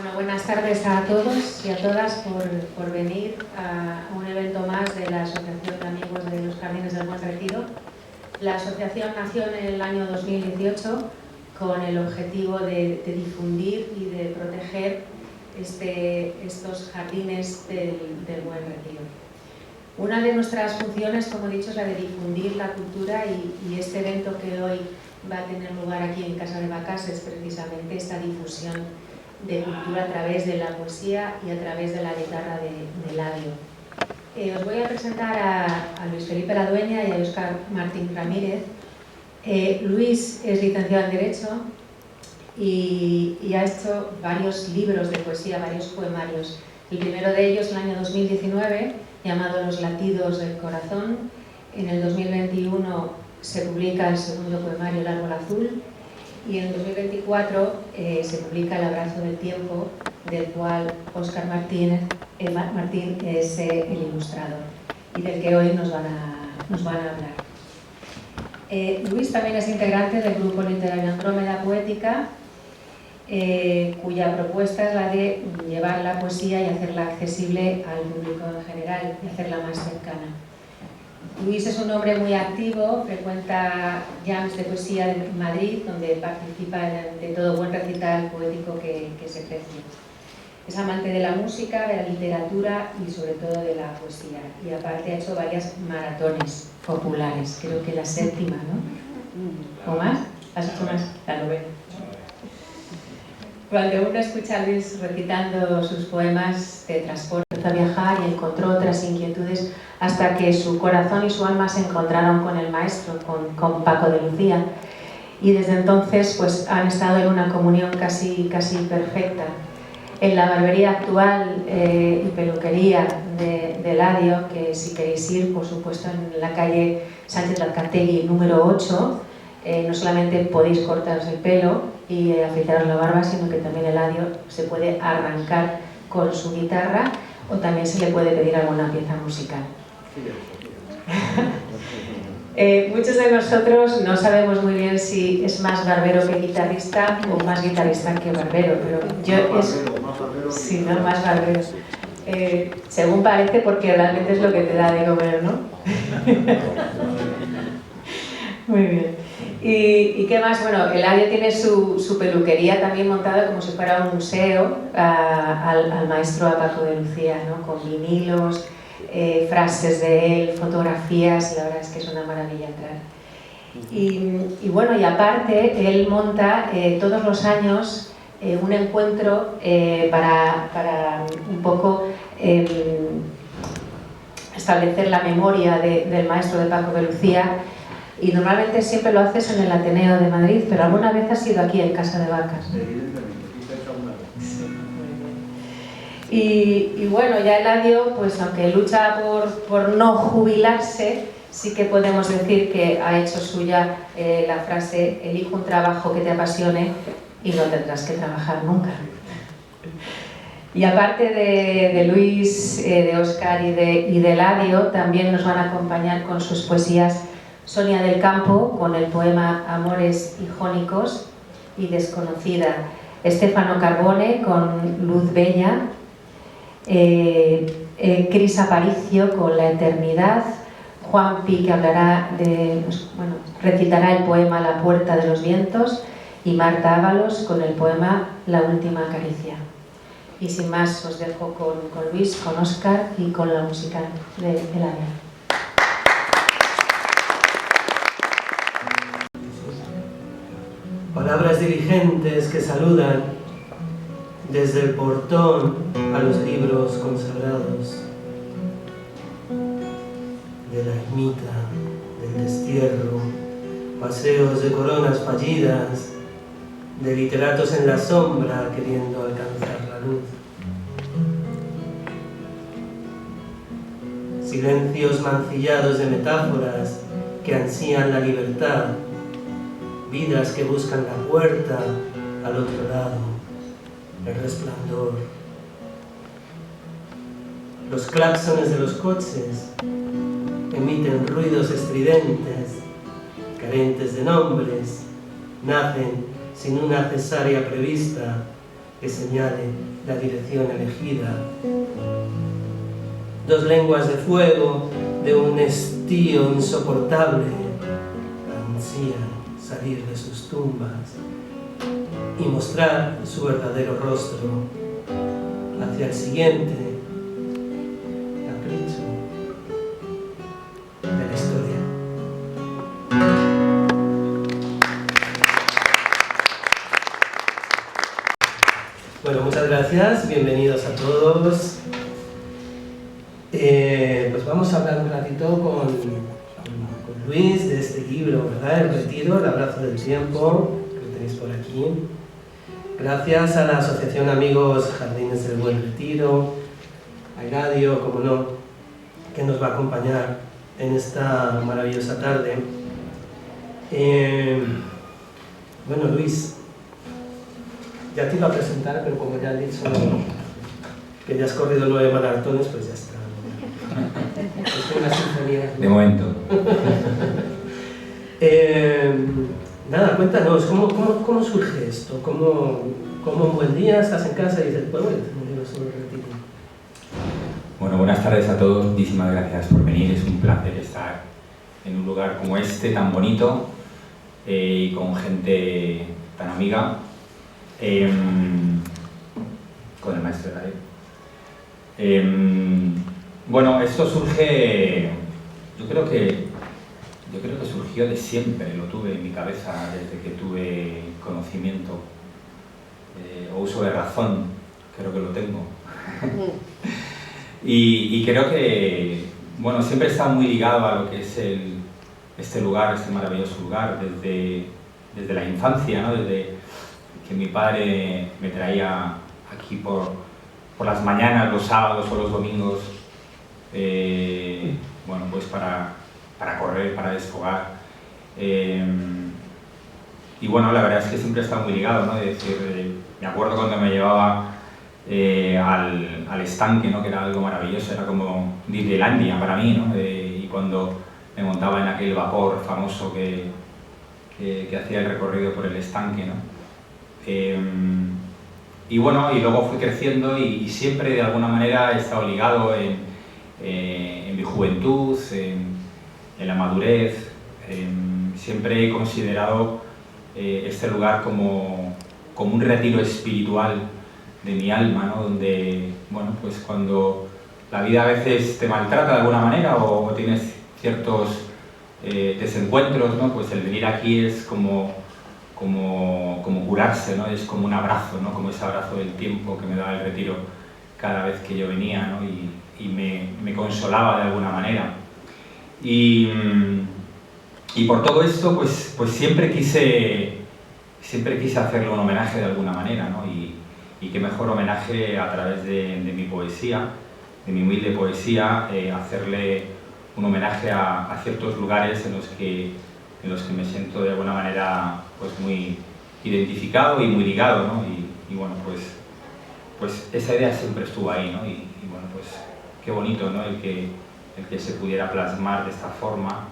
Bueno, buenas tardes a todos y a todas por venir a un evento más de la Asociación de Amigos de los Jardines del Buen Retiro. La asociación nació en el año 2018 con el objetivo de difundir y de proteger estos jardines del Buen Retiro. Una de nuestras funciones, como he dicho, es la de difundir la cultura y este evento que hoy va a tener lugar aquí en Casa de Vacas es precisamente esta difusión de cultura a través de la poesía y a través de la guitarra de Eladio. Os voy a presentar a Luis Felipe Ladueña y a Óscar Martín Ramírez. Luis es licenciado en Derecho y ha hecho varios libros de poesía, varios poemarios. El primero de ellos, el año 2019, llamado Los latidos del corazón. En el 2021 se publica el segundo poemario, El árbol azul. Y en 2024 se publica El abrazo del tiempo, del cual Óscar Martín es el ilustrador y del que hoy nos van a hablar. Luis también es integrante del grupo literario Andrómeda Poética, cuya propuesta es la de llevar la poesía y hacerla accesible al público en general y hacerla más cercana. Luis es un hombre muy activo, frecuenta jams de poesía en Madrid, donde participa de todo buen recital poético que se precie. Es amante de la música, de la literatura y sobre todo de la poesía. Y aparte ha hecho varias maratones populares, creo que la séptima, ¿no? ¿O más? ¿Has hecho más? La novena. Cuando uno escucha a Luis recitando sus poemas, te transporta a viajar y encontró otras inquietudes hasta que su corazón y su alma se encontraron con el maestro, con Paco de Lucía. Y desde entonces pues, han estado en una comunión casi perfecta. En la barbería actual y peluquería de Eladio, que si queréis ir, por supuesto, en la calle Sánchez Lazcategui número 8, no solamente podéis cortaros el pelo y afeitaros la barba, sino que también Eladio se puede arrancar con su guitarra o también se le puede pedir alguna pieza musical. Muchos de nosotros no sabemos muy bien si es más barbero que guitarrista o más guitarrista que barbero, pero yo es... Sí, no, más barbero. Según parece, porque realmente es lo que te da de comer, ¿no? Muy bien. ¿Y qué más? Bueno, Eladio tiene su peluquería también montada como si fuera un museo al maestro a Paco de Lucía, ¿no? Con vinilos, frases de él, fotografías, y la verdad es que es una maravilla entrar. Y bueno, y aparte, él monta todos los años un encuentro para un poco establecer la memoria del maestro de Paco de Lucía. Y normalmente siempre lo haces en el Ateneo de Madrid, pero alguna vez has ido aquí en Casa de Vacas, ¿no? Y bueno, ya Eladio, pues aunque lucha por no jubilarse, sí que podemos decir que ha hecho suya la frase: elige un trabajo que te apasione y no tendrás que trabajar nunca. Y aparte de Luis, de Óscar y de Eladio, también nos van a acompañar con sus poesías Sonia del Campo, con el poema Amores hijónicos y Desconocida, Estefano Carbone con Luz Bella, Cris Aparicio con La Eternidad, Juan Pi, que hablará recitará el poema La Puerta de los Vientos, y Marta Ábalos con el poema La Última Caricia. Y sin más os dejo con Luis, con Óscar y con la música de Eladio. Palabras dirigentes que saludan desde el portón a los libros consagrados, de la ermita, del destierro, paseos de coronas fallidas, de literatos en la sombra queriendo alcanzar la luz. Silencios mancillados de metáforas que ansían la libertad, vidas que buscan la puerta al otro lado, el resplandor. Los claxones de los coches emiten ruidos estridentes, carentes de nombres, nacen sin una cesárea prevista que señale la dirección elegida. Dos lenguas de fuego de un estío insoportable ansían salir de sus tumbas y mostrar su verdadero rostro hacia el siguiente capricho de la historia. Bueno, muchas gracias, bienvenidos a todos. Pues vamos a hablar un ratito con Luis de este libro, ¿verdad? El Retiro, el abrazo del tiempo, que lo tenéis por aquí. Gracias a la Asociación Amigos Jardines del Buen Retiro, a Iradio, como no, que nos va a acompañar en esta maravillosa tarde. Bueno, Luis, ya te iba a presentar, pero como ya han dicho que ya has corrido 9 maratones, pues ya está. Es una sinfonía. De momento. Nada, cuéntanos, ¿cómo surge esto? ¿Cómo un buen día estás en casa y dices, pues voy a hacer un libro sobre el retiro? Bueno, buenas tardes a todos, muchísimas gracias por venir, es un placer estar en un lugar como este, tan bonito, y con gente tan amiga, con el maestro de radio. Bueno, esto surge, yo creo que surgió de siempre, lo tuve en mi cabeza desde que tuve conocimiento o uso de razón, creo que lo tengo. y creo que, bueno, siempre he estado muy ligado a lo que es este lugar, este maravilloso lugar, desde la infancia, ¿no? Desde que mi padre me traía aquí por las mañanas, los sábados o los domingos, bueno, pues para correr, para desfogar. Y bueno, la verdad es que siempre he estado muy ligado, ¿no? Es decir, me acuerdo cuando me llevaba al estanque, ¿no? Que era algo maravilloso, era como Disneylandia para mí, ¿no? Y cuando me montaba en aquel vapor famoso que hacía el recorrido por el estanque, ¿no? Y bueno, y luego fui creciendo y siempre de alguna manera he estado ligado en mi juventud, en la madurez. Siempre he considerado este lugar como un retiro espiritual de mi alma, ¿no? Donde, bueno, pues cuando la vida a veces te maltrata de alguna manera o tienes ciertos desencuentros, ¿no? Pues el venir aquí es como curarse, ¿no? Es como un abrazo, ¿no? Como ese abrazo del tiempo que me daba el retiro cada vez que yo venía, ¿no? Y me consolaba de alguna manera. Y por todo esto, pues siempre quise hacerle un homenaje de alguna manera, ¿no? Y qué mejor homenaje a través de mi poesía, de mi humilde poesía, hacerle un homenaje a ciertos lugares en los que me siento de alguna manera pues muy identificado y muy ligado, ¿no? Y bueno, pues esa idea siempre estuvo ahí, ¿no? Y bueno, pues qué bonito, ¿no? El que se pudiera plasmar de esta forma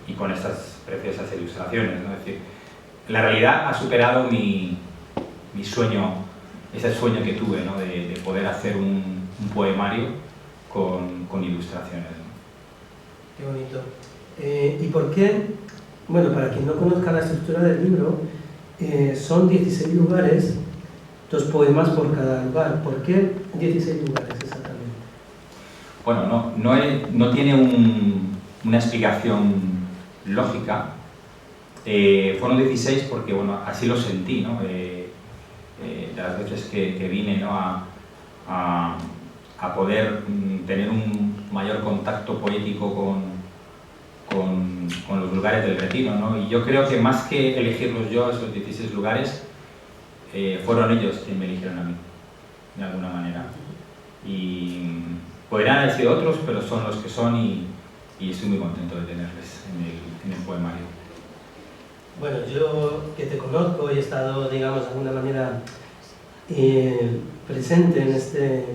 y con estas preciosas ilustraciones, ¿no? Es decir, la realidad ha superado mi sueño, ese sueño que tuve, ¿no? De poder hacer un poemario con ilustraciones, ¿no? Qué bonito. ¿Y por qué? Bueno, para quien no conozca la estructura del libro, son 16 lugares, 2 poemas por cada lugar. ¿Por qué 16 lugares exactamente? Bueno, no tiene una explicación lógica. Fueron 16 porque, bueno, así lo sentí, ¿no? De las veces que vine, ¿no? a poder tener un mayor contacto poético con los lugares del retiro, ¿no? Y yo creo que más que elegirlos yo, esos 16 lugares, fueron ellos quienes me eligieron a mí, de alguna manera. Y podrían haber sido otros, pero son los que son y estoy muy contento de tenerles en el poemario. Bueno, yo que te conozco y he estado, digamos, de alguna manera presente en este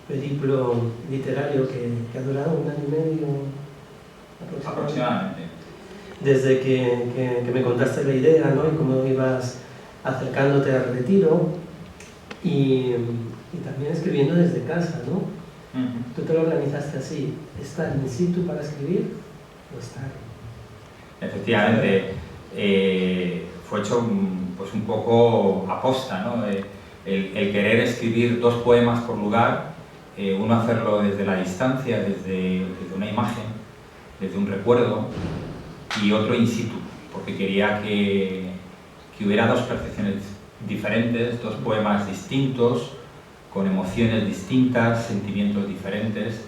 periplo literario que ha durado 1 año y medio aproximadamente. Desde que me contaste la idea, ¿no? Y cómo ibas acercándote al retiro y también escribiendo desde casa, ¿no? Tú te lo organizaste así, ¿estar in situ para escribir o estar? Efectivamente, fue hecho pues un poco aposta, ¿no? El querer escribir 2 poemas por lugar, uno hacerlo desde la distancia, desde una imagen, desde un recuerdo, y otro in situ, porque quería que hubiera 2 percepciones diferentes, 2 poemas distintos, con emociones distintas, sentimientos diferentes,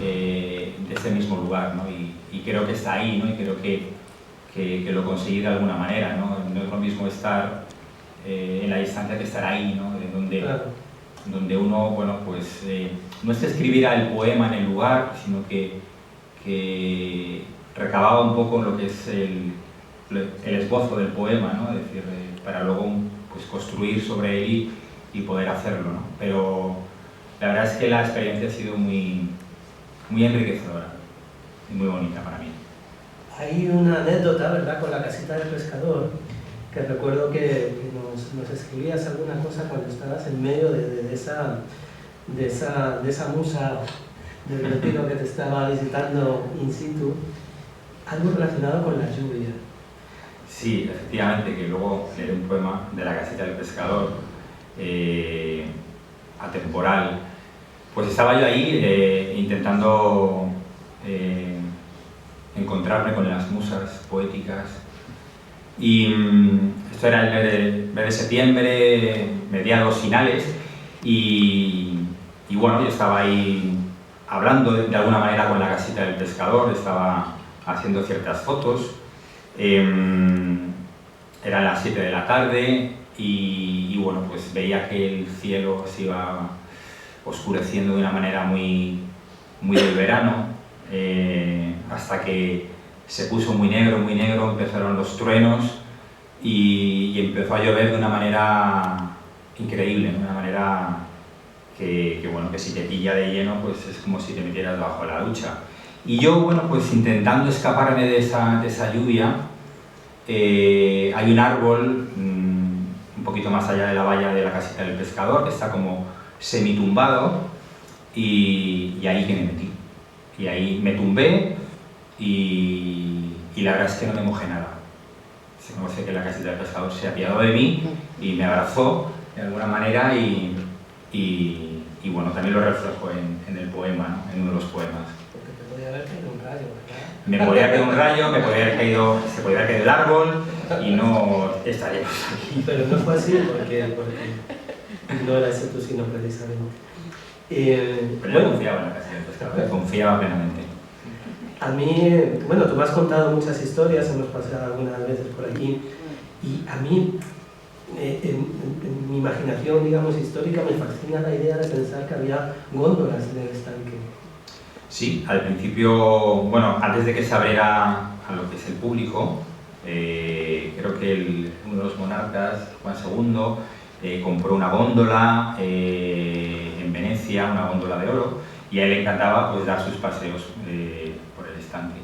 de ese mismo lugar, ¿no? Y creo que está ahí, ¿no? Y creo que lo conseguí de alguna manera, ¿no? No es lo mismo estar en la distancia que estar ahí, ¿no? Donde uno, bueno, pues no es que escribiera el poema en el lugar, sino que recababa un poco lo que es el esbozo del poema, ¿no? Es decir, para luego pues, construir sobre él y poder hacerlo, ¿no? Pero la verdad es que la experiencia ha sido muy enriquecedora y muy bonita para mí. Hay una anécdota, ¿verdad?, con la casita del pescador, que recuerdo que nos escribías alguna cosa cuando estabas en medio de esa musa del retiro que te estaba visitando in situ, algo relacionado con la lluvia. Sí, efectivamente, que luego leeré un poema de la casita del pescador, atemporal. Pues estaba yo ahí intentando encontrarme con las musas poéticas y esto era el mes de septiembre, mediados, finales, y bueno, yo estaba ahí hablando de alguna manera con la casita del pescador, estaba haciendo ciertas fotos, eran las 7 de la tarde y bueno, pues veía que el cielo se iba oscureciendo de una manera muy del verano, hasta que se puso muy negro, empezaron los truenos y empezó a llover de una manera increíble, de una manera que bueno, que si te pilla de lleno, pues es como si te metieras bajo la ducha. Y yo, bueno, pues intentando escaparme de esa lluvia, hay un árbol un poquito más allá de la valla de la casita del pescador, que está como semitumbado, y ahí que me metí. Y ahí me tumbé y la verdad es que no me mojé nada. Se conoce que la casita del pescador se apiadó de mí y me abrazó de alguna manera y bueno, también lo reflejo en el poema, ¿no? En uno de los poemas. Porque te podía haber caído un rayo, ¿verdad? Me podía caer un rayo, se podía caer el árbol y no estaríamos aquí. Pero no fue así porque no era ese tu sino precisamente. Pero yo confiaba en la casita del pescador, confiaba plenamente. A mí, bueno, tú me has contado muchas historias, hemos pasado algunas veces por aquí, y a mí, en mi imaginación, digamos, histórica, me fascina la idea de pensar que había góndolas en el estanque. Sí, al principio, bueno, antes de que se abriera a lo que es el público, creo que uno de los monarcas, Juan II, compró una góndola en Venecia, una góndola de oro, y a él le encantaba pues, dar sus paseos por el estanque.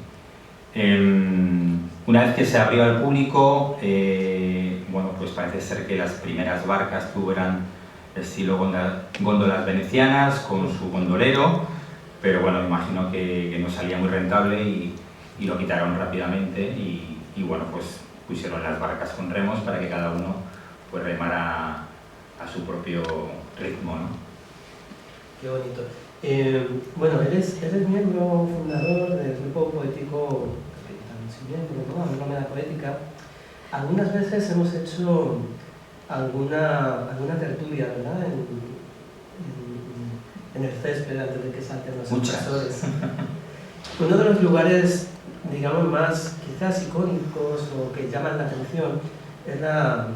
Una vez que se abrió al público, bueno, pues parece ser que las primeras barcas eran estilo góndolas venecianas con su gondolero, pero bueno, me imagino que no salía muy rentable y lo quitaron rápidamente y bueno, pues pusieron las barcas con remos para que cada uno pues remara a su propio ritmo, ¿no? Qué bonito. Bueno, eres miembro fundador del grupo poético ¿no? Andrómeda Poética. Algunas veces hemos hecho alguna tertulia, ¿verdad? En el césped antes de que salten los profesores. Uno de los lugares, digamos, más quizás icónicos o que llaman la atención es la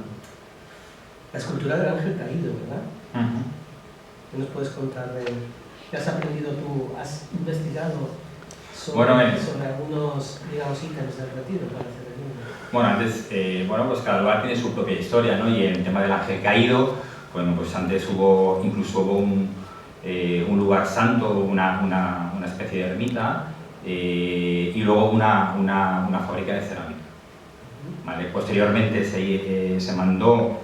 escultura del ángel caído, ¿verdad? ¿Qué nos puedes contar de qué has aprendido tú? ¿Has investigado sobre algunos, digamos, ítems del retiro para hacer el libro? Bueno, antes, pues cada lugar tiene su propia historia, ¿no? Y el tema del ángel caído, bueno, pues antes incluso hubo un lugar santo, una especie de ermita, y luego una fábrica de cerámica. ¿vale? Posteriormente se mandó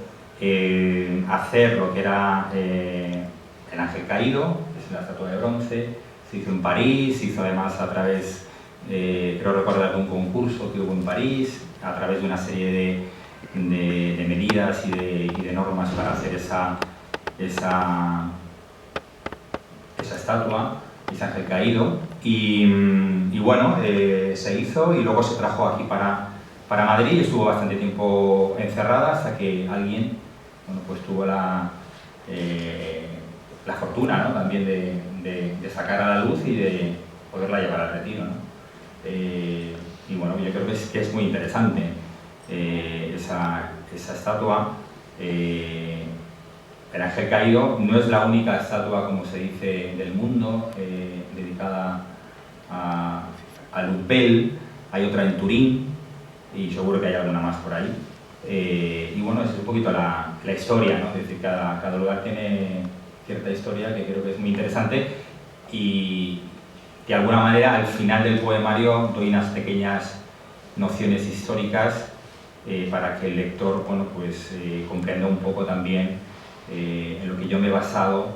hacer lo que era el Ángel Caído, que es la estatua de bronce. Se hizo en París, se hizo además a través, creo recordar, de un concurso que hubo en París, a través de una serie de medidas y de normas para hacer esa estatua, ese Ángel Caído. Y bueno, se hizo y luego se trajo aquí para Madrid. Estuvo bastante tiempo encerrada hasta que alguien, bueno, pues tuvo la fortuna, ¿no?, también de sacar a la luz y de poderla llevar al retiro, ¿no? Y bueno, yo creo que es muy interesante esa estatua. El Ángel Caído no es la única estatua, como se dice, del mundo dedicada a Luzbel. Hay otra en Turín y seguro que hay alguna más por ahí. Y bueno, es un poquito la historia, ¿no? Es decir, cada lugar tiene cierta historia que creo que es muy interesante, y de alguna manera al final del poemario doy unas pequeñas nociones históricas para que el lector, bueno, pues, comprenda un poco también en lo que yo me he basado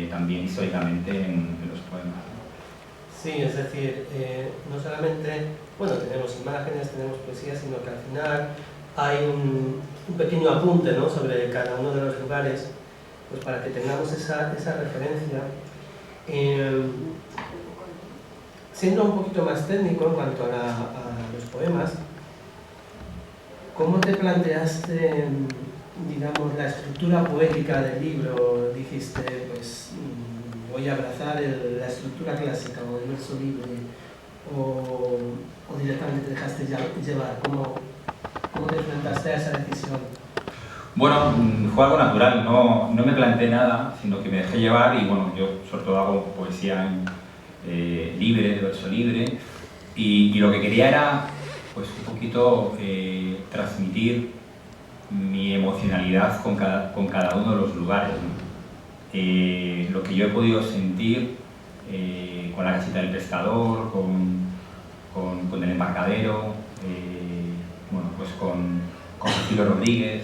también históricamente en los poemas, ¿no? Sí, es decir, no solamente, bueno, tenemos imágenes, tenemos poesía, sino que al final hay un pequeño apunte, ¿no?, sobre cada uno de los lugares, pues para que tengamos esa referencia. Siendo un poquito más técnico en cuanto a los poemas, ¿cómo te planteaste, digamos, la estructura poética del libro? Dijiste, pues, voy a abrazar la estructura clásica o el verso libre, o directamente te dejaste llevar. ¿Cómo te enfrentaste a esa decisión? Bueno, fue algo natural, no me planteé nada, sino que me dejé llevar. Y bueno, yo sobre todo hago poesía libre, de verso libre, y lo que quería era, pues, un poquito transmitir mi emocionalidad con cada uno de los lugares, ¿no? Lo que yo he podido sentir con la casita del pescador, con el embarcadero, bueno, pues con Cecilio Rodríguez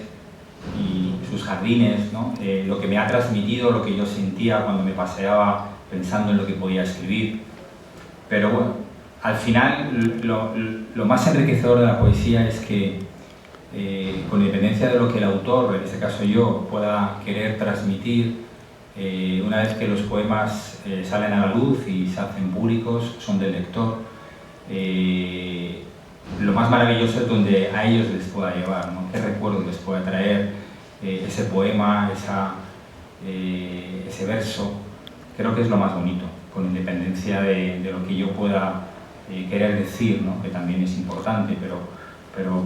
y sus jardines, ¿no? Lo que me ha transmitido, lo que yo sentía cuando me paseaba pensando en lo que podía escribir. Pero bueno, al final lo más enriquecedor de la poesía es que, con independencia de lo que el autor, en este caso yo, pueda querer transmitir, una vez que los poemas salen a la luz y se hacen públicos, son del lector, lo más maravilloso es donde a ellos les pueda llevar, ¿no? Qué recuerdos les pueda traer ese poema, ese verso. Creo que es lo más bonito, con independencia de lo que yo pueda querer decir, ¿no?, que también es importante, pero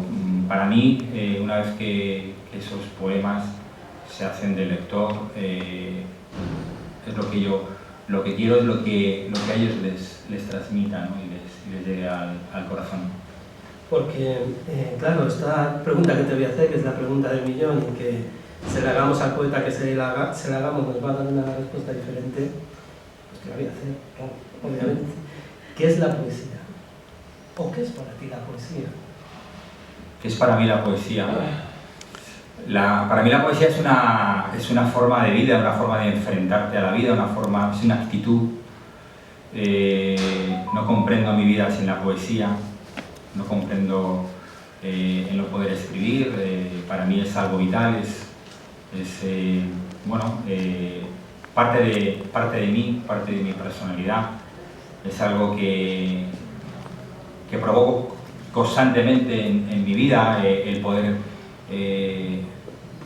para mí, una vez que esos poemas se hacen del lector, es lo que quiero es lo que a ellos les transmita, ¿no?, y les llegue al corazón. Porque, claro, esta pregunta que te voy a hacer, que es la pregunta del millón, y que se la hagamos al poeta que se la hagamos nos va a dar una respuesta diferente, pues te la voy a hacer, claro, obviamente. ¿Qué es la poesía? ¿O qué es para ti la poesía? ¿Qué es para mí la poesía? Para mí la poesía es una forma de vida, una forma de enfrentarte a la vida, es una actitud. No comprendo mi vida sin la poesía, no comprendo el no poder escribir. Para mí es algo vital, bueno, parte de mí, parte de mi personalidad. Es algo que provoco constantemente en mi vida, el poder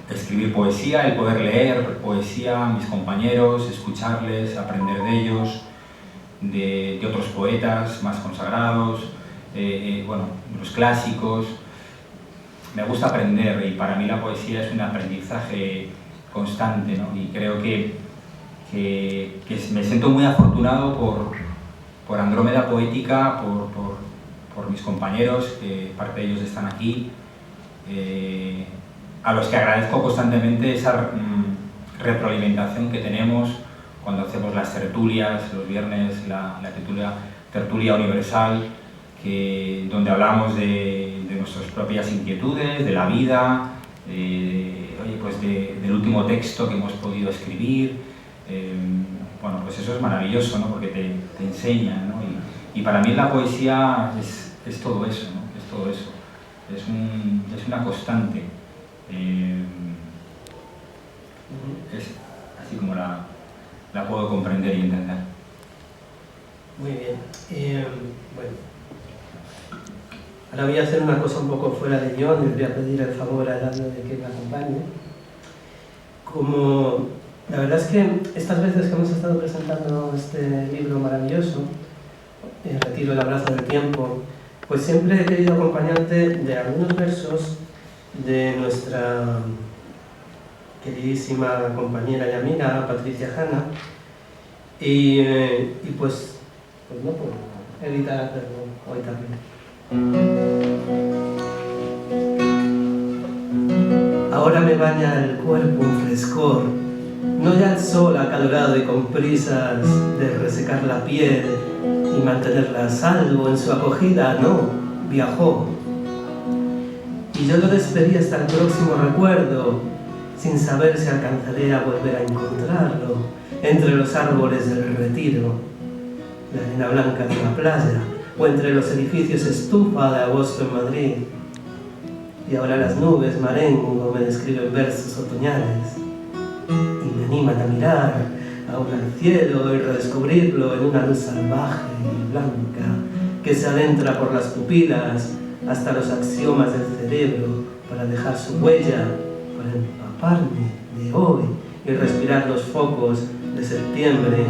escribir poesía, el poder leer poesía a mis compañeros, escucharles, aprender de ellos, de otros poetas más consagrados, bueno, los clásicos. Me gusta aprender, y para mí la poesía es un aprendizaje constante, ¿no? Y creo que me siento muy afortunado por Andrómeda Poética, por mis compañeros, que parte de ellos están aquí, a los que agradezco constantemente esa retroalimentación que tenemos cuando hacemos las tertulias, los viernes, la tertulia universal, donde hablamos de nuestros propias inquietudes, de la vida, oye, pues del último texto que hemos podido escribir. Bueno, pues eso es maravilloso, ¿no? Porque te enseña, ¿no? Y para mí la poesía es todo eso, ¿no? Es todo eso. Es una constante. Es así como la puedo comprender y entender. Muy bien. Bueno, ahora voy a hacer una cosa un poco fuera de guión, les voy a pedir el favor a Eladio de que me acompañe. Como la verdad es que estas veces que hemos estado presentando este libro maravilloso, El retiro, el abrazo del tiempo, pues siempre he querido acompañarte de algunos versos de nuestra queridísima compañera y amiga Patricia Hanna, y pues no puedo evitar hacerlo hoy también. Ahora me baña el cuerpo un frescor, no ya el sol acalorado y con prisas de resecar la piel y mantenerla a salvo en su acogida, no, viajó. Y yo lo despedí hasta el próximo recuerdo, sin saber si alcanzaré a volver a encontrarlo entre los árboles del retiro, la arena blanca de la playa, o entre los edificios estufa de agosto en Madrid. Y ahora las nubes marengo me describen versos otoñales y me animan a mirar aún al cielo y redescubrirlo en una luz salvaje y blanca que se adentra por las pupilas hasta los axiomas del cerebro para dejar su huella, para empaparme de hoy y respirar los focos de septiembre.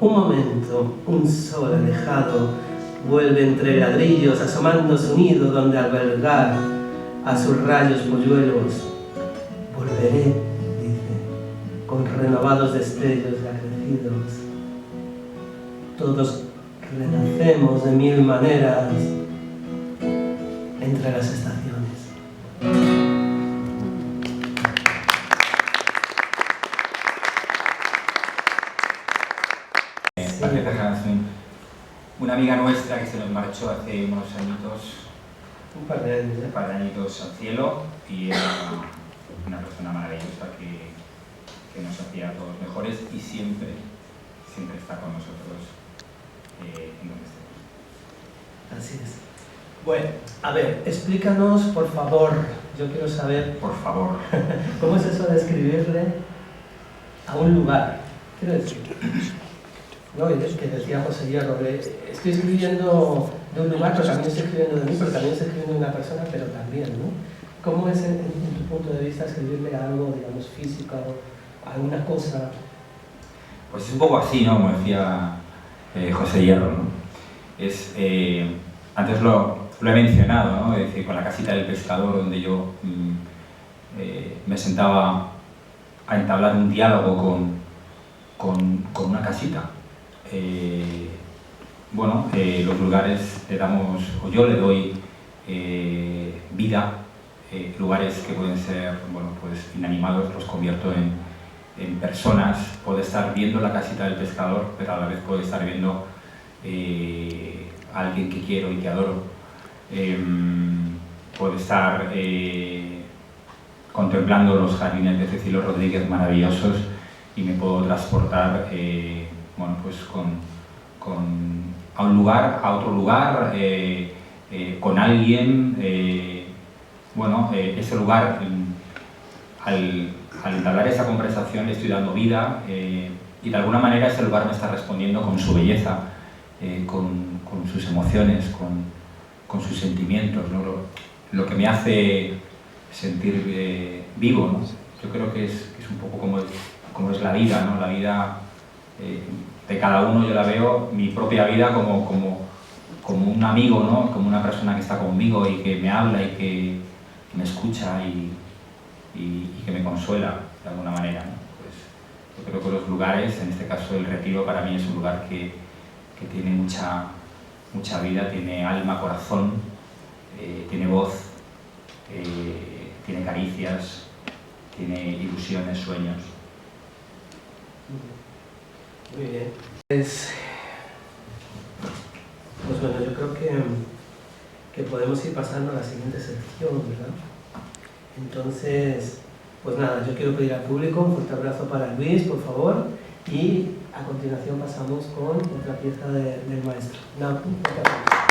Un momento, un sol alejado vuelve entre ladrillos asomando su nido donde albergar a sus rayos polluelos. Volveré, dice, con renovados destellos ya crecidos. Todos renacemos de mil maneras entre las estaciones. Una amiga nuestra que se nos marchó hace unos añitos, Un par de años, un par de añitos al cielo, y era una persona maravillosa que nos hacía a todos mejores y siempre está con nosotros en donde estemos. Así es. Bueno, a ver, explícanos, por favor, yo quiero saber, Por favor. ¿cómo es eso de escribirle a un lugar? Quiero decir, no, y es que decía José Hierro, estoy escribiendo de un lugar, pero también estoy escribiendo de mí, pero también estoy escribiendo de una persona, pero también, ¿no? ¿Cómo es, en tu punto de vista, escribirle a algo, digamos, físico, a alguna cosa? Pues es un poco así, ¿no? Como decía José Hierro, ¿no? Antes lo he mencionado, ¿no? Es decir, con la casita del pescador, donde yo me sentaba a entablar un diálogo con una casita. Los lugares le damos, o yo le doy vida, lugares que pueden ser, bueno, pues inanimados, los convierto en personas. Puedo estar viendo la casita del pescador, pero a la vez puedo estar viendo a alguien que quiero y que adoro. Puedo estar contemplando los jardines de Cecilio Rodríguez maravillosos y me puedo transportar a un lugar, a otro lugar, con alguien. Ese lugar, al entablar esa conversación, le estoy dando vida y de alguna manera ese lugar me está respondiendo con su belleza, con sus emociones, con sus sentimientos, ¿no? Lo que me hace sentir vivo, ¿no? Yo creo que es un poco como es la vida, ¿no? La vida de cada uno, yo la veo, mi propia vida como un amigo, ¿no? Como una persona que está conmigo y que me habla y que me escucha y que me consuela de alguna manera, ¿no? Pues yo creo que los lugares, en este caso el retiro, para mí es un lugar que tiene mucha vida, tiene alma, corazón, tiene voz, tiene caricias, tiene ilusiones, sueños. Muy bien. Pues bueno, yo creo que que podemos ir pasando a la siguiente sección, ¿verdad? Entonces, pues nada, yo quiero pedir al público un fuerte abrazo para Luis, por favor, y a continuación pasamos con otra pieza del maestro. Un fuerte abrazo.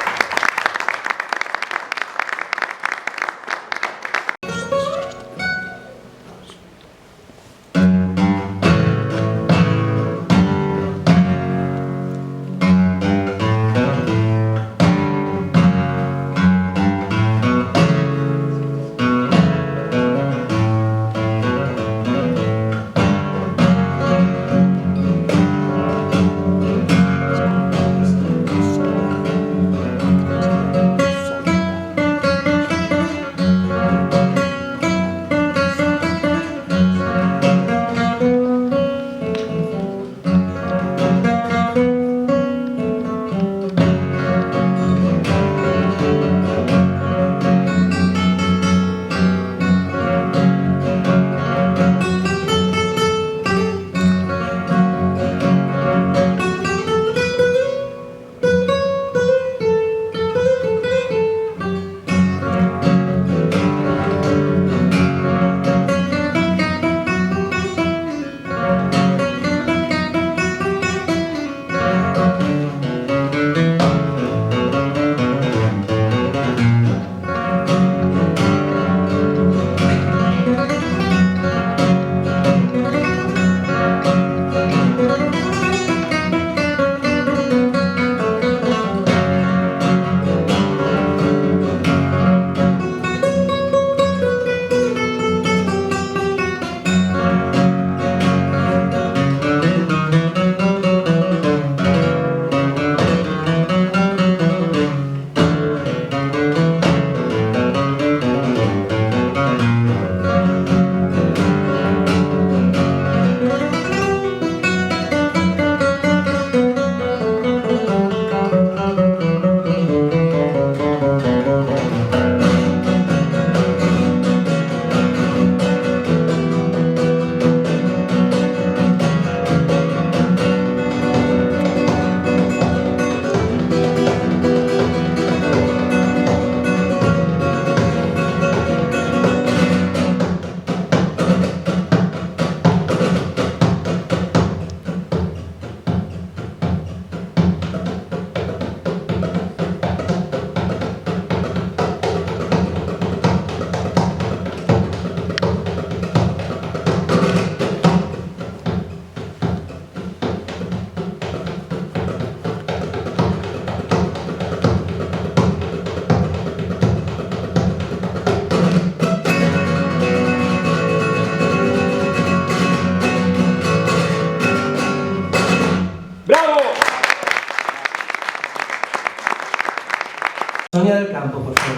Sonia del Campo, por favor.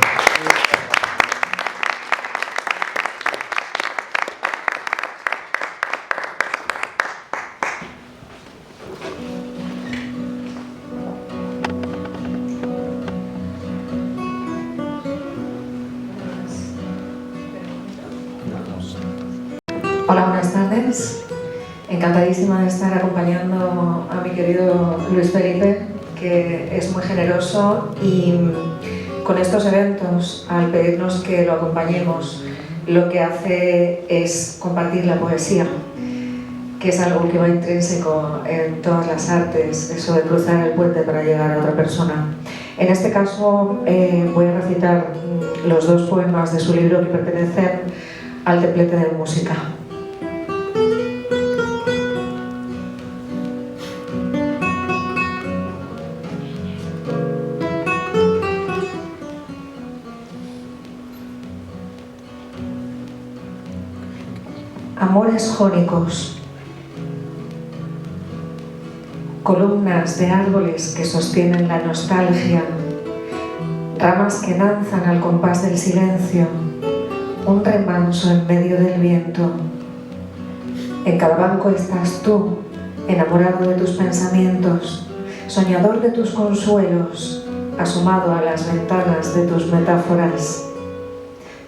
Hola, buenas tardes. Encantadísima de estar acompañando a mi querido Luis Felipe, que es muy generoso y con estos eventos, al pedirnos que lo acompañemos, lo que hace es compartir la poesía, que es algo que va intrínseco en todas las artes, eso de cruzar el puente para llegar a otra persona. En este caso voy a recitar los dos poemas de su libro que pertenecen al templete de música. Amores jónicos, columnas de árboles que sostienen la nostalgia, ramas que danzan al compás del silencio, un remanso en medio del viento. En cada banco estás tú, enamorado de tus pensamientos, soñador de tus consuelos, asomado a las ventanas de tus metáforas.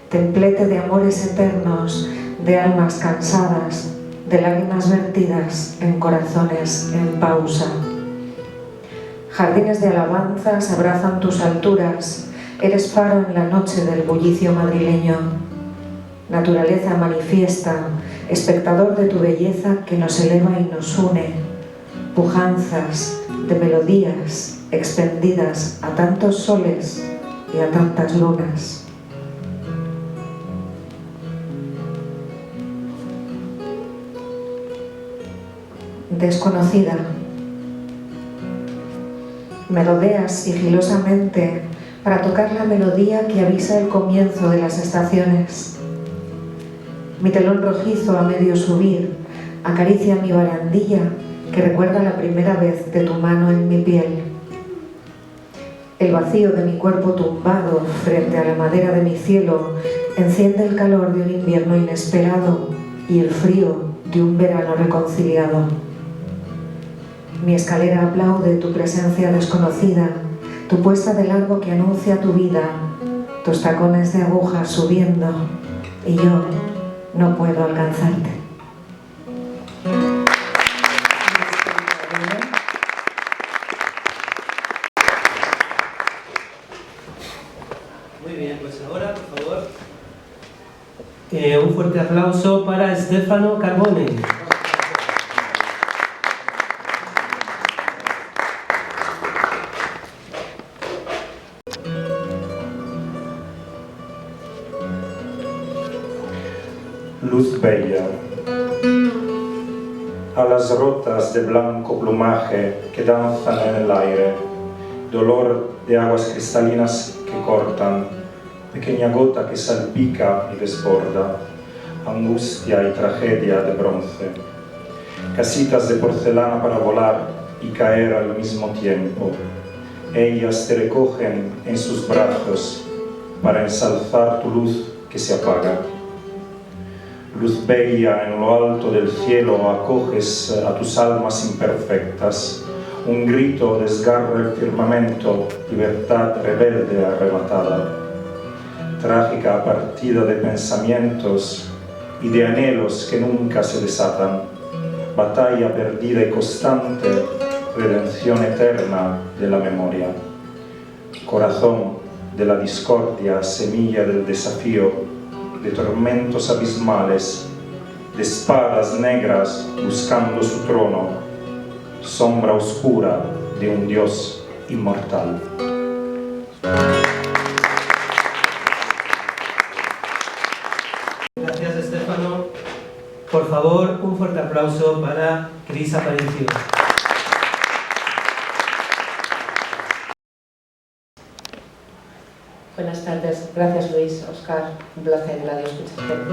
Templete de amores eternos, de almas cansadas, de lágrimas vertidas en corazones en pausa. Jardines de alabanzas abrazan tus alturas, Eres faro en la noche del bullicio madrileño, naturaleza manifiesta, espectador de tu belleza que nos eleva y nos une, pujanzas de melodías extendidas a tantos soles y a tantas lunas. Desconocida, merodeas sigilosamente para tocar la melodía que avisa el comienzo de las estaciones. Mi telón rojizo a medio subir acaricia mi barandilla que recuerda la primera vez de tu mano en mi piel. El vacío de mi cuerpo tumbado frente a la madera de mi cielo enciende el calor de un invierno inesperado y el frío de un verano reconciliado. Mi escalera aplaude tu presencia desconocida, tu puesta de largo que anuncia tu vida, tus tacones de aguja subiendo y yo no puedo alcanzarte. Muy bien, pues ahora, por favor, un fuerte aplauso para Stefano Carbone. Luz bella, alas rotas de blanco plumaje que danzan en el aire, dolor de aguas cristalinas que cortan, pequeña gota que salpica y desborda, angustia y tragedia de bronce, casitas de porcelana para volar y caer al mismo tiempo. Ellas te recogen en sus brazos para ensalzar tu luz que se apaga. Luz bella, en lo alto del cielo acoges a tus almas imperfectas. Un grito desgarra el firmamento, libertad rebelde arrebatada. Trágica partida de pensamientos y de anhelos que nunca se desatan. Batalla perdida y constante, redención eterna de la memoria. Corazón de la discordia, semilla del desafío, de tormentos abismales, de espadas negras buscando su trono, sombra oscura de un Dios inmortal. Gracias, Stefano. Por favor, un fuerte aplauso para Cris Aparicio. Buenas tardes, gracias Luis, Óscar, un placer, Gladio, escucharte.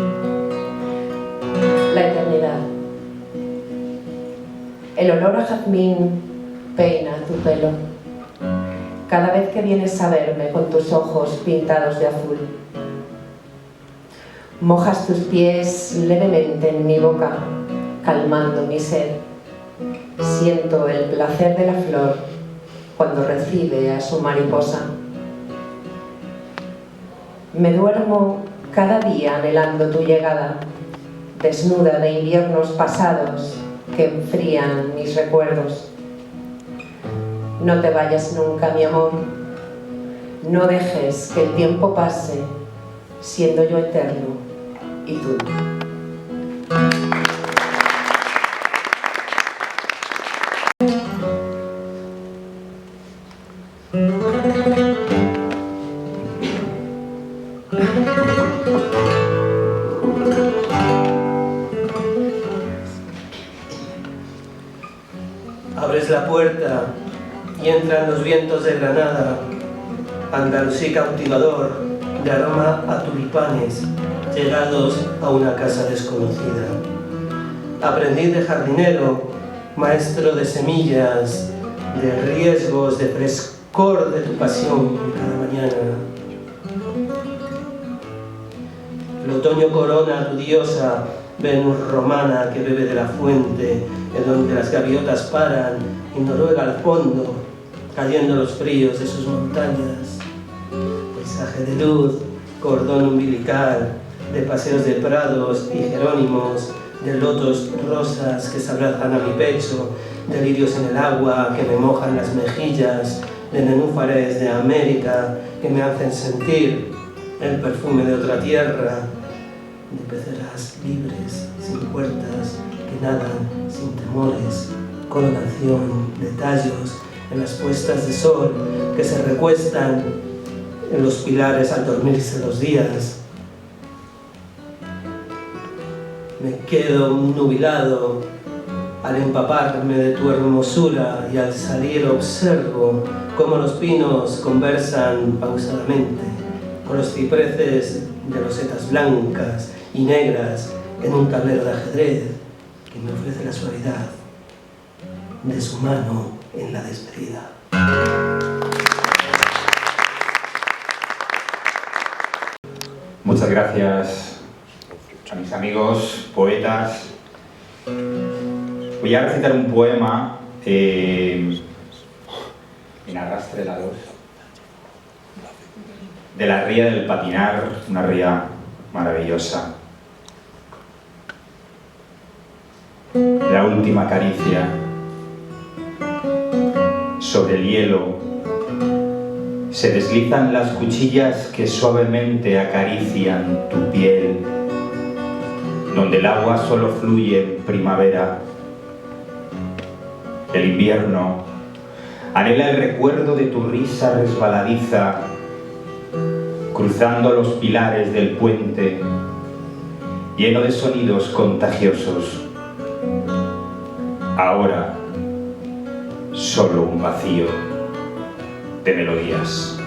La eternidad. El olor a jazmín peina tu pelo. Cada vez que vienes a verme con tus ojos pintados de azul. Mojas tus pies levemente en mi boca, calmando mi sed. Siento el placer de la flor cuando recibe a su mariposa. Me duermo cada día anhelando tu llegada, desnuda de inviernos pasados que enfrían mis recuerdos. No te vayas nunca, mi amor. No dejes que el tiempo pase, siendo yo eterno y tú. Abres la puerta y entran los vientos de Granada, andalusí cautivador de aroma a tulipanes, llegados a una casa desconocida. Aprendiz de jardinero, maestro de semillas, de riesgos, de frescor de tu pasión cada mañana. El otoño corona a tu diosa, Venus romana que bebe de la fuente, en donde las gaviotas paran, y Noruega al fondo, cayendo los fríos de sus montañas. Paisaje de luz, cordón umbilical, de paseos de prados y jerónimos, de lotos rosas que se abrazan a mi pecho, de lirios en el agua que me mojan las mejillas, de nenúfares de América que me hacen sentir el perfume de otra tierra, de peceras libres, sin puertas, que nadan sin temores, coloración de tallos en las puestas de sol que se recuestan en los pilares al dormirse los días. Me quedo nubilado al empaparme de tu hermosura y al salir observo cómo los pinos conversan pausadamente con los cipreses de rosetas blancas y negras en un tablero de ajedrez que me ofrece la suavidad de su mano en la despedida. Muchas gracias a mis amigos poetas. Voy a recitar un poema en arrastre la 2 de la ría del Patinar, una ría maravillosa. La última caricia sobre el hielo se deslizan las cuchillas que suavemente acarician tu piel, donde el agua solo fluye en primavera. El invierno anhela el recuerdo de tu risa resbaladiza, cruzando los pilares del puente, lleno de sonidos contagiosos. Ahora, solo un vacío de melodías.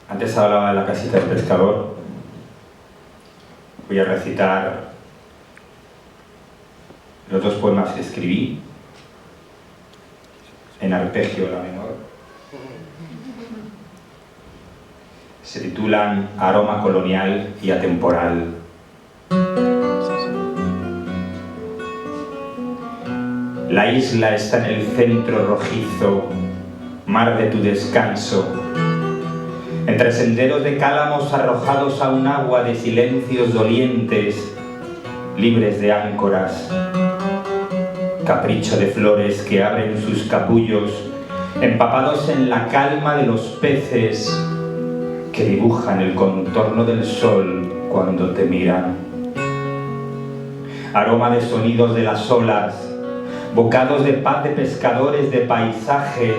Antes hablaba de la casita del pescador. Voy a recitar los dos poemas que escribí en arpegio la menor. Se titulan Aroma colonial y atemporal. La isla está en el centro rojizo, mar de tu descanso, entre senderos de cálamos arrojados a un agua de silencios dolientes, libres de áncoras, capricho de flores que abren sus capullos, empapados en la calma de los peces que dibujan el contorno del sol cuando te miran. Aroma de sonidos de las olas, bocados de paz de pescadores de paisajes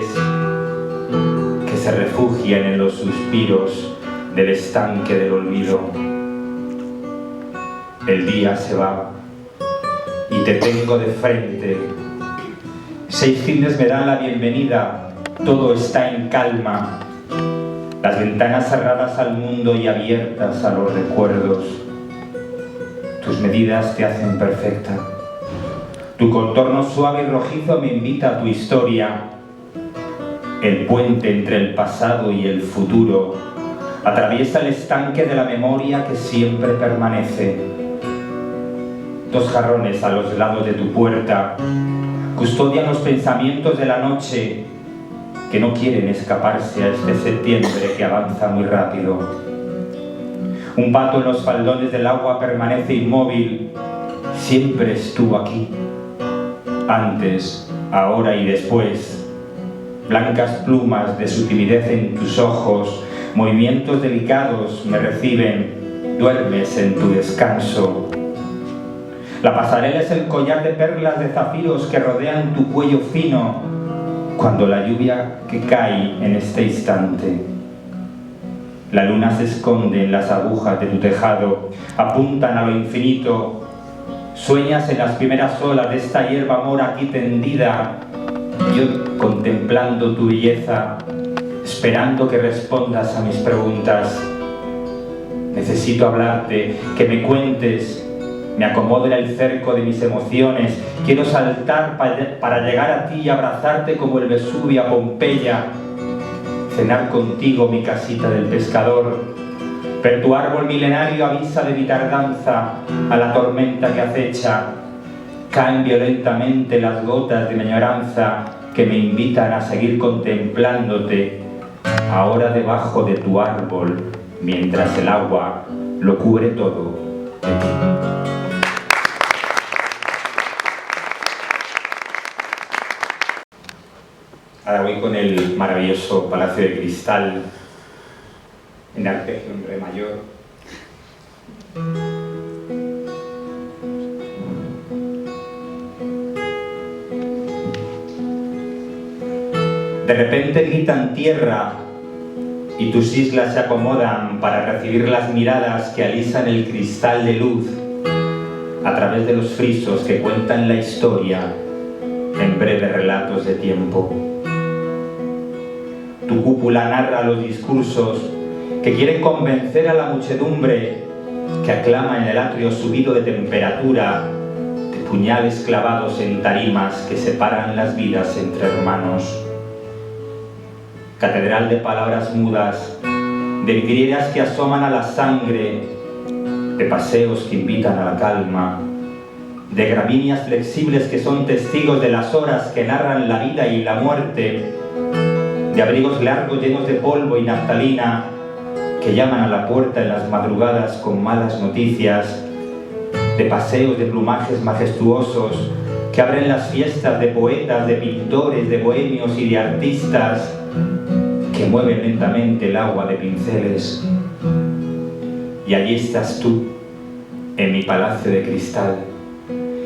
que se refugian en los suspiros del estanque del olvido. El día se va y te tengo de frente. 6 cisnes me dan la bienvenida, todo está en calma. Las ventanas cerradas al mundo y abiertas a los recuerdos. Tus medidas te hacen perfecta. Tu contorno suave y rojizo me invita a tu historia. El puente entre el pasado y el futuro atraviesa el estanque de la memoria que siempre permanece. 2 jarrones a los lados de tu puerta custodian los pensamientos de la noche que no quieren escaparse a este septiembre que avanza muy rápido. Un pato en los faldones del agua permanece inmóvil. Siempre estuvo aquí. Antes, ahora y después. Blancas plumas de su timidez en tus ojos, movimientos delicados me reciben. Duermes en tu descanso. La pasarela es el collar de perlas de zafiros que rodean tu cuello fino cuando la lluvia que cae en este instante. La luna se esconde en las agujas de tu tejado, apuntan a lo infinito. Sueñas en las primeras olas de esta hierba mora aquí tendida, yo contemplando tu belleza, esperando que respondas a mis preguntas. Necesito hablarte, que me cuentes. Me acomodo en el cerco de mis emociones. Quiero saltar para llegar a ti y abrazarte como el Vesubio a Pompeya. Cenar contigo mi casita del pescador. Pero tu árbol milenario avisa de mi tardanza a la tormenta que acecha. Caen violentamente las gotas de mi añoranza que me invitan a seguir contemplándote. Ahora debajo de tu árbol, mientras el agua lo cubre todo de ti. Ahora voy con el maravilloso Palacio de Cristal en arpegio en re mayor. De repente gritan tierra y tus islas se acomodan para recibir las miradas que alisan el cristal de luz a través de los frisos que cuentan la historia en breves relatos de tiempo. Tu cúpula narra los discursos que quieren convencer a la muchedumbre que aclama en el atrio subido de temperatura de puñales clavados en tarimas que separan las vidas entre hermanos. Catedral de palabras mudas, de vidrieras que asoman a la sangre, de paseos que invitan a la calma, de gramíneas flexibles que son testigos de las horas que narran la vida y la muerte, de abrigos largos llenos de polvo y naftalina que llaman a la puerta en las madrugadas con malas noticias, de paseos de plumajes majestuosos que abren las fiestas de poetas, de pintores, de bohemios y de artistas que mueven lentamente el agua de pinceles. Y allí estás tú, en mi palacio de cristal,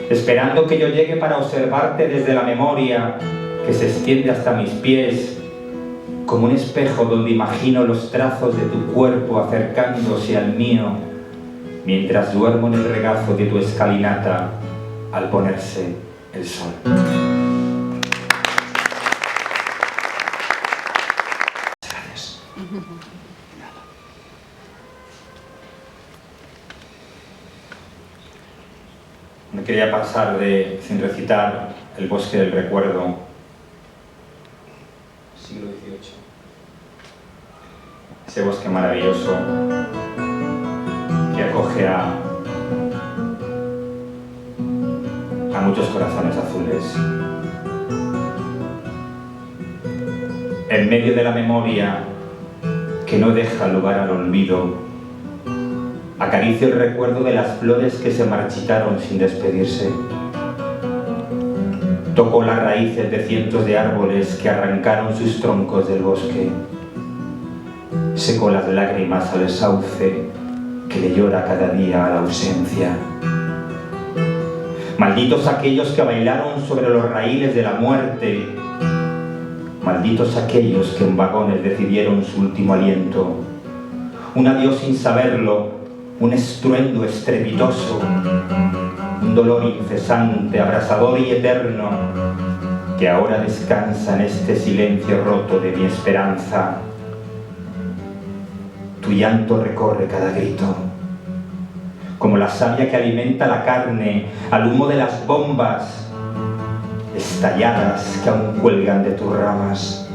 esperando que yo llegue para observarte desde la memoria que se extiende hasta mis pies, como un espejo donde imagino los trazos de tu cuerpo acercándose al mío, mientras duermo en el regazo de tu escalinata al ponerse el sol. No quería pasar sin recitar El bosque del recuerdo, siglo XVIII. Ese bosque maravilloso que acoge a muchos corazones azules. En medio de la memoria que no deja lugar al olvido, acaricio el recuerdo de las flores que se marchitaron sin despedirse. Toco las raíces de cientos de árboles que arrancaron sus troncos del bosque. Seco las lágrimas al sauce que le llora cada día a la ausencia. Malditos aquellos que bailaron sobre los raíles de la muerte. Malditos aquellos que en vagones decidieron su último aliento. Un adiós sin saberlo, un estruendo estrepitoso, un dolor incesante, abrasador y eterno, que ahora descansa en este silencio roto de mi esperanza. Tu llanto recorre cada grito, como la savia que alimenta la carne al humo de las bombas estalladas que aún cuelgan de tus ramas.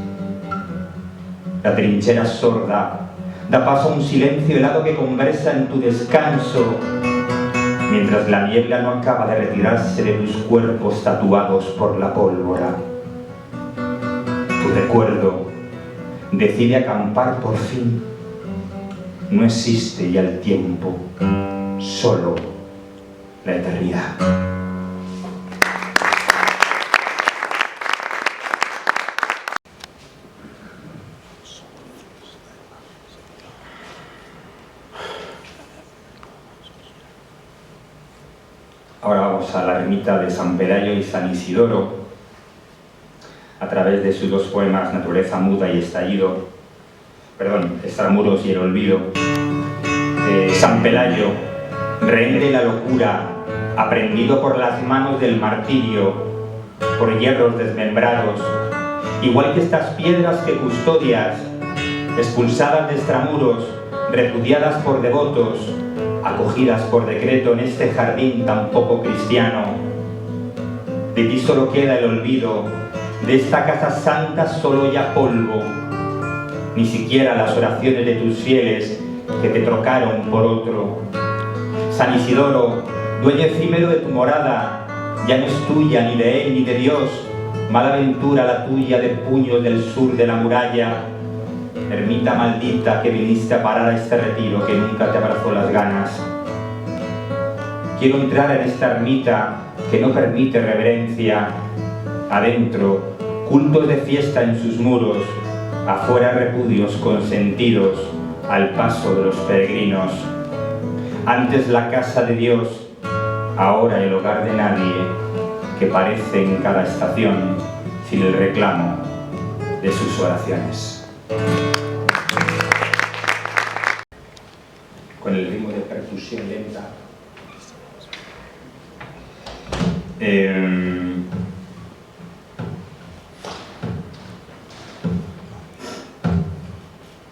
La trinchera sorda da paso a un silencio helado que conversa en tu descanso, mientras la niebla no acaba de retirarse de tus cuerpos tatuados por la pólvora. Tu recuerdo decide acampar por fin. No existe ya el tiempo, solo la eternidad. Ahora vamos a la ermita de San Pelayo y San Isidoro, a través de sus dos poemas Naturaleza muda y Extramuros y el olvido. San Pelayo, rehén de la locura, aprendido por las manos del martirio, por hierros desmembrados, igual que estas piedras que custodias, expulsadas de extramuros, repudiadas por devotos, acogidas por decreto en este jardín tan poco cristiano. De ti solo queda el olvido, de esta casa santa solo ya polvo, ni siquiera las oraciones de tus fieles que te trocaron por otro. San Isidoro, dueño efímero de tu morada, ya no es tuya ni de él ni de Dios, mala aventura la tuya de puños del sur de la muralla. ermita maldita que viniste a parar a este retiro que nunca te abrazó las ganas. Quiero entrar en esta ermita que no permite reverencia. Adentro, cultos de fiesta en sus muros, afuera repudios consentidos al paso de los peregrinos. Antes la casa de Dios, ahora el hogar de nadie, que parece en cada estación sin el reclamo de sus oraciones. Con el ritmo de percusión lenta.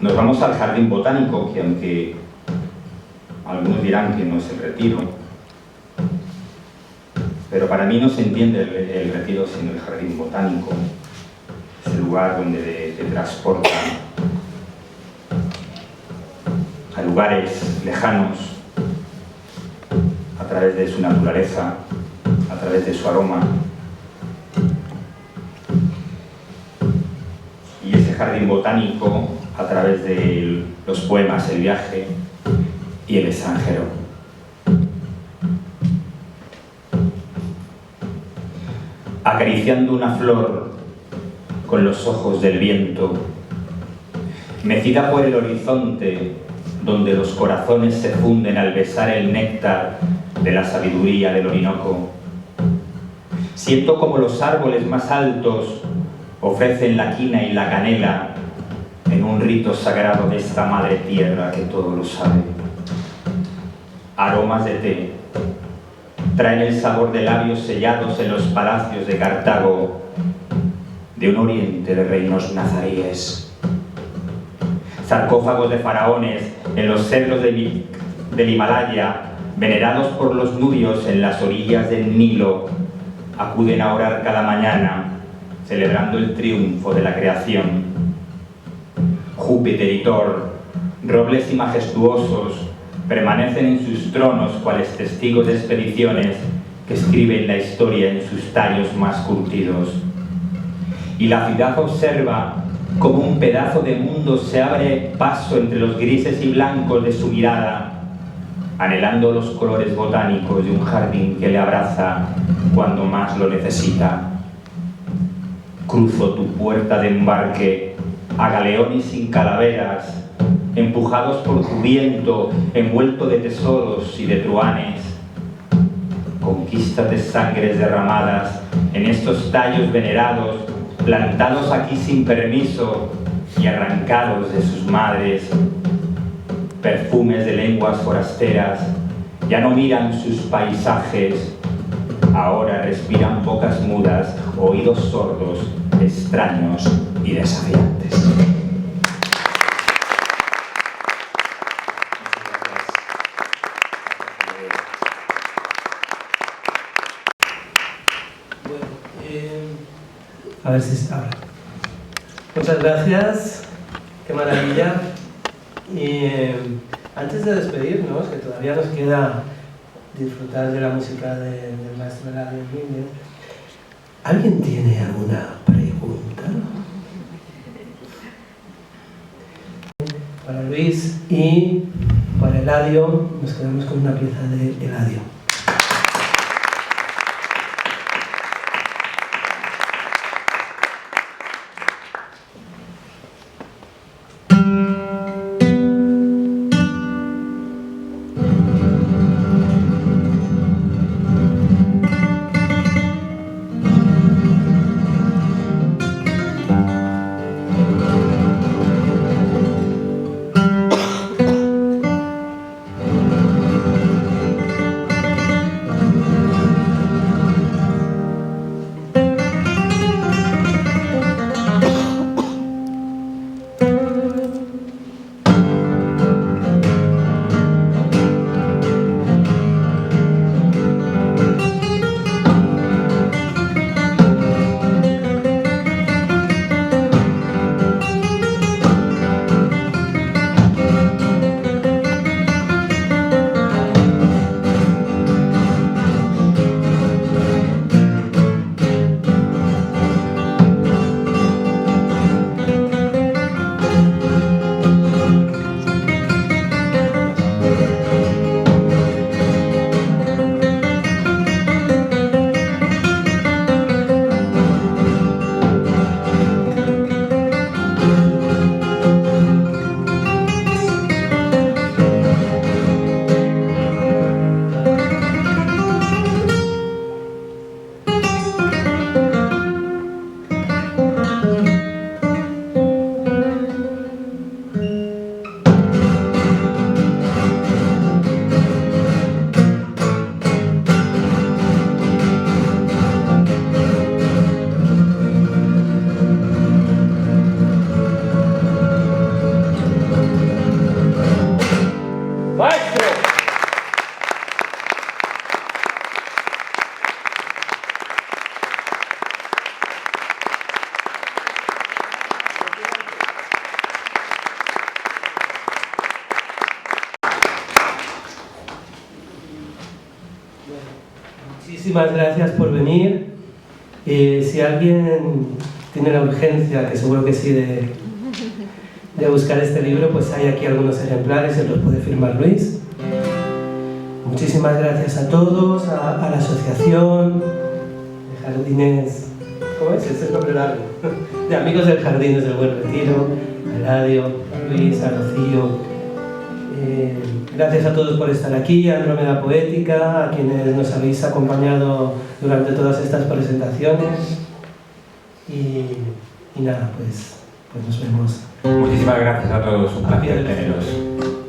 Nos vamos al jardín botánico, que aunque algunos dirán que no es el retiro, pero para mí no se entiende el retiro sin el jardín botánico. Es el lugar donde te transporta a lugares lejanos a través de su naturaleza, a través de su aroma. Y ese jardín botánico a través de los poemas, el viaje y el extranjero. Acariciando una flor con los ojos del viento, mecida por el horizonte donde los corazones se funden al besar el néctar de la sabiduría del Orinoco. Siento como los árboles más altos ofrecen la quina y la canela en un rito sagrado de esta madre tierra que todo lo sabe. Aromas de té traen el sabor de labios sellados en los palacios de Cartago, de un oriente de reinos nazaríes. Sarcófagos de faraones en los cedros del Himalaya, venerados por los nubios en las orillas del Nilo, acuden a orar cada mañana, celebrando el triunfo de la creación. Júpiter y Thor, robles y majestuosos, permanecen en sus tronos cuales testigos de expediciones que escriben la historia en sus tallos más curtidos. Y la ciudad observa cómo un pedazo de mundo se abre paso entre los grises y blancos de su mirada, anhelando los colores botánicos de un jardín que le abraza cuando más lo necesita. Cruzo tu puerta de embarque a galeones sin calaveras, empujados por tu viento, envuelto de tesoros y de truhanes. Conquístate sangres derramadas en estos tallos venerados, plantados aquí sin permiso y arrancados de sus madres. Perfumes de lenguas forasteras ya no miran sus paisajes, ahora respiran bocas mudas, oídos sordos, extraños y desafiantes. A ver si está ahora. Muchas gracias, qué maravilla. Y antes de despedirnos, que todavía nos queda disfrutar de la música del maestro Eladio Domínguez, ¿alguien tiene alguna pregunta? Para Luis y para Eladio, nos quedamos con una pieza de Eladio. muchísimas gracias por venir. Si alguien tiene la urgencia, que seguro que sí, de buscar este libro, pues hay aquí algunos ejemplares, se los puede firmar Luis. Muchísimas gracias a todos, a la asociación de Jardines, ¿cómo es? Es el nombre largo, de Amigos del Jardines del Buen Retiro, a Eladio, a Luis, a Rocío. Gracias a todos por estar aquí, a Andrómeda Poética, a quienes nos habéis acompañado durante todas estas presentaciones. Y nada, pues nos vemos. Muchísimas gracias a todos, un placer teneros.